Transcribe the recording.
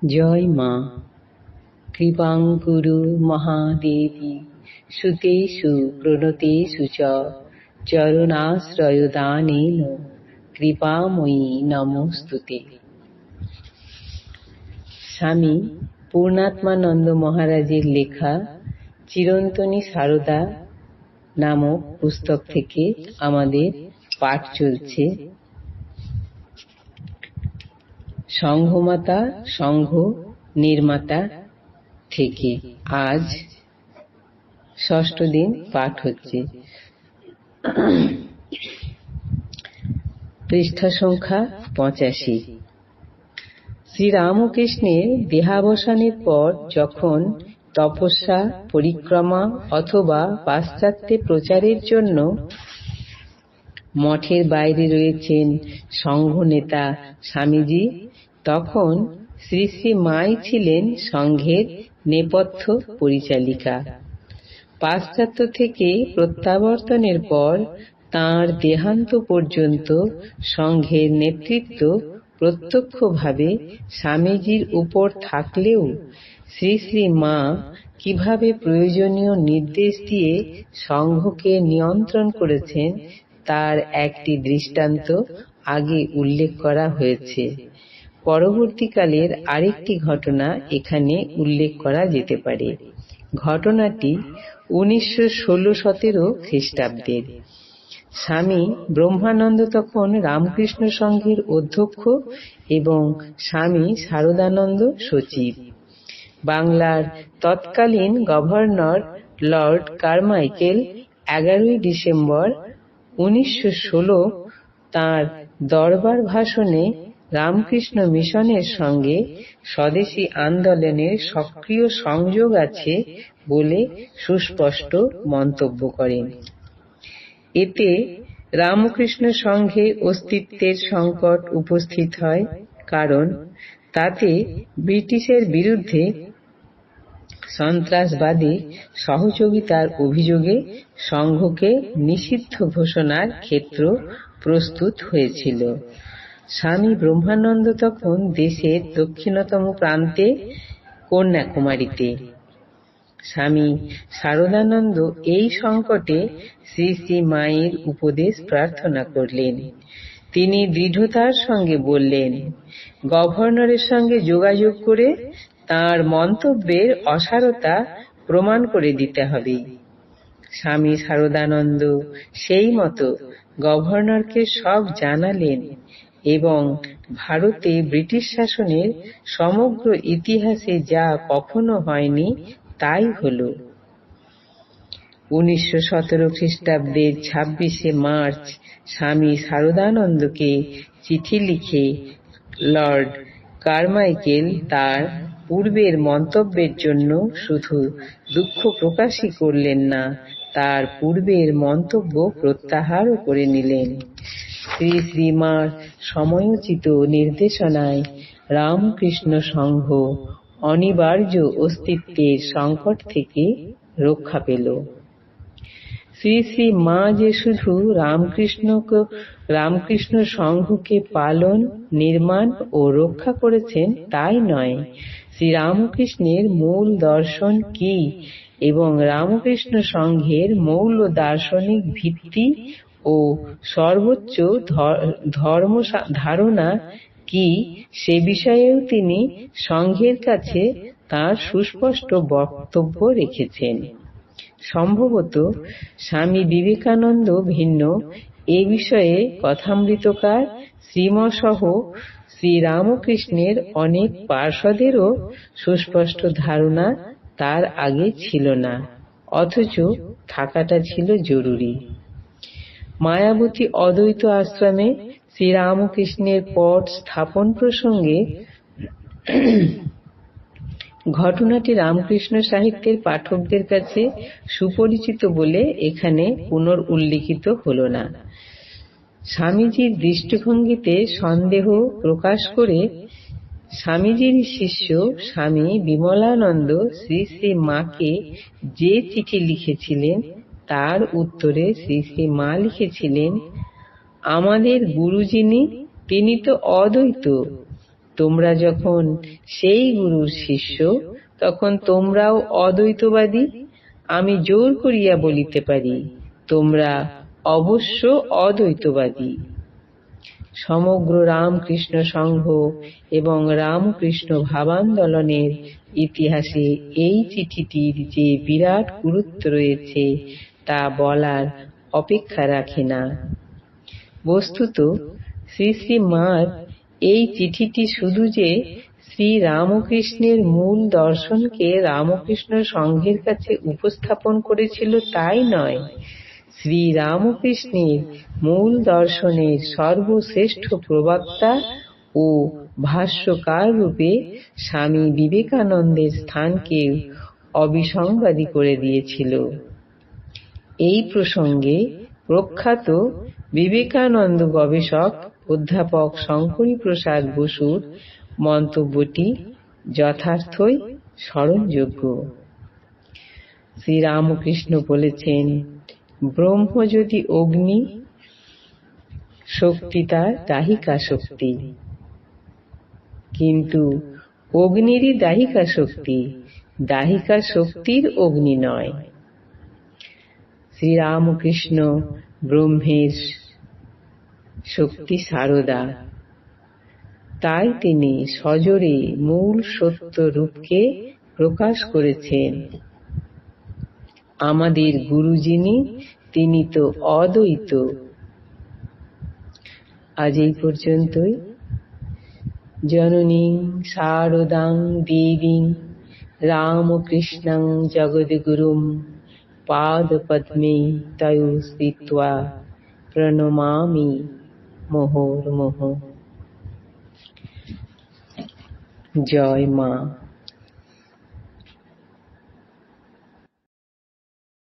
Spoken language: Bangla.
জয় মা। কৃপাং কুরু মহাদেবী সুতেষু প্রণতেষু চ চরণাশ্রয়দানেন কৃপাময়ী নমস্তুতে। স্বামী পূর্ণাত্মানন্দ মহারাজের লেখা চিরন্তনী সারদা নামক পুস্তক থেকে আমাদের পাঠ চলছে। সংঘমাতা সংঘ নির্মাতা থেকে আজ ষষ্ঠ দিন পাঠ হচ্ছে। পৃষ্ঠা সংখ্যা 85। শ্রীরামকৃষ্ণের দেহাবসানের পর যখন তপস্যা, পরিক্রমা অথবা পাশ্চাত্যে প্রচারের জন্য মঠের বাইরে রয়েছেন সংঘ নেতা স্বামীজি, তখন শ্রী শ্রী মাই ছিলেন সংঘের নেপথ্য পরিচালিকা। পাশ্চাত্য থেকে প্রত্যাবর্তনের পর তাঁর দেহান্ত পর্যন্ত সংঘের নেতৃত্ব প্রত্যক্ষভাবে স্বামীজির উপর থাকলেও শ্রী শ্রী মা কিভাবে প্রয়োজনীয় নির্দেশ দিয়ে সংঘকে নিয়ন্ত্রণ করেছেন তার একটি দৃষ্টান্ত আগে উল্লেখ করা হয়েছে। পরবর্তীকালের আরেকটি ঘটনা এখানে উল্লেখ করা যেতে পারে। ঘটনাটি 1916-17 খ্রিস্টাব্দের। স্বামী ব্রহ্মানন্দ তখন রামকৃষ্ণ সংঘের অধ্যক্ষ এবং স্বামী শারদানন্দ সচিব। বাংলার তৎকালীন গভর্নর লর্ড কারমাইকেল 11 ডিসেম্বর 1916 তাঁর দরবার ভাষণে রামকৃষ্ণ মিশনের সঙ্গে স্বদেশী আন্দোলনের সক্রিয় সংযোগ আছে বলে সুস্পষ্ট মন্তব্য করেন। এতে রামকৃষ্ণ সংঘে অস্তিত্বের সংকট উপস্থিত হয়, কারণ তাতে ব্রিটিশের বিরুদ্ধে সন্ত্রাসবাদী সহযোগিতার অভিযোগে সংঘকে নিষিদ্ধ ঘোষণার ক্ষেত্র প্রস্তুত হয়েছিল। স্বামী ব্রহ্মানন্দ তখন দেশের দক্ষিণতম প্রান্তে কন্যাকুমারীতে। স্বামী শারদানন্দ এই সংকটে শ্রী শ্রী মায়ের উপদেশ প্রার্থনা করলেন। তিনি দৃঢ়তার সঙ্গে বললেন, গভর্নরের সঙ্গে যোগাযোগ করে তাঁর মন্তব্যের অসারতা প্রমাণ করে দিতে হবে। স্বামী শারদানন্দ সেই মতো গভর্নরকে সব জানালেন এবং ভারতে ব্রিটিশ শাসনের সমগ্র ইতিহাসে যা কখনো হয়নি তাই হল। 1917 খ্রিস্টাব্দের 26শে মার্চ স্বামী শারদানন্দকে চিঠি লিখে লর্ড কারমাইকেল তার পূর্বের মন্তব্যের জন্য শুধু দুঃখ প্রকাশই করলেন না, তার পূর্বের মন্তব্য প্রত্যাহারও করে নিলেন। শ্রী শ্রী মার সময়োচিত নির্দেশনায় রামকৃষ্ণ সংঘ অনিবার্য অস্তিত্বের সংকট থেকে রক্ষা পেল। শ্রী শ্রী মা যে শুধু রামকৃষ্ণ সংঘকে পালন, নির্মাণ ও রক্ষা করেছেন তাই নয়, শ্রীরামকৃষ্ণের মূল দর্শন কি এবং রামকৃষ্ণ সংঘের মৌল দার্শনিক ভিত্তি ও সর্বোচ্চ ধর্ম ধারণা কি সে বিষয়েও তিনি সংঘের কাছে তাঁর সুস্পষ্ট বক্তব্য রেখেছেন। সম্ভবত স্বামী বিবেকানন্দ ভিন্ন এ বিষয়ে কথামৃতকার শ্রীমসহ শ্রীরামকৃষ্ণের অনেক পার্ষদেরও সুস্পষ্ট ধারণা তার আগে ছিল না, অথচ থাকাটা ছিল জরুরি। মায়াবতী অদ্বৈত আশ্রমে শ্রীরামকৃষ্ণের পট স্থাপন প্রসঙ্গে ঘটনাটি রামকৃষ্ণ সাহিত্যের পাঠকদের কাছে সুপরিচিত বলে এখানে পুনরুল্লিখিত হল না। স্বামীজির দৃষ্টিভঙ্গিতে সন্দেহ প্রকাশ করে স্বামীজির শিষ্য স্বামী বিমলানন্দ শ্রী শ্রী মাকে যে চিঠি লিখেছিলেন তার উত্তরে শ্রী শ্রী মা লিখেছিলেন, আমাদের গুরু যিনি তিনি তো অদ্বৈত, তোমরা যখন সেই গুরুর শিষ্য, তখন তোমরাও অদ্বৈতবাদী। আমি জোর করিয়া বলিতে পারি, তোমরা অবশ্য অদ্বৈতবাদী। সমগ্র রামকৃষ্ণ সংঘ এবং রামকৃষ্ণ ভাবান্দোলনের ইতিহাসে এই চিঠিটির যে বিরাট গুরুত্ব রয়েছে তা বলার অপেক্ষা রাখে না। বস্তুত শ্রী শ্রী মার এই চিঠিটি শুধু যে শ্রী রামকৃষ্ণের মূল দর্শনকে রামকৃষ্ণ সংঘের কাছে উপস্থাপন করেছিল তাই নয়, শ্রী রামকৃষ্ণের মূল দর্শনের সর্বশ্রেষ্ঠ প্রবক্তা ও ভাষ্যকার রূপে স্বামী বিবেকানন্দের স্থানকে অবিসংবাদী করে দিয়েছিল। এই প্রসঙ্গে প্রখ্যাত বিবেকানন্দ গবেষক অধ্যাপক শঙ্করী প্রসাদ বসুর মন্তব্যটি যথার্থই স্মরণযোগ্য। শ্রীরামকৃষ্ণ বলেছেন, ব্রহ্ম যদি অগ্নি, শক্তি তার দাহিকা শক্তি, কিন্তু অগ্নিরই দাহিকা শক্তি, দাহিকা শক্তির অগ্নি নয়। শ্রীরামকৃষ্ণ ব্রহ্মের শক্তি সারদা, তাই তিনি সজোরে মূল সত্য রূপকে প্রকাশ করেছেন। আমাদের গুরু যিনি, তিনি তো অদ্বৈত। আজ এই পর্যন্তই। জননীং শারদাং দেবীং রামকৃষ্ণং জগদ্গুরুম পাদপদ্মে তয়ো স্থিত্বা প্রণমামি মুহুর্মুহুঃ। জয় মা।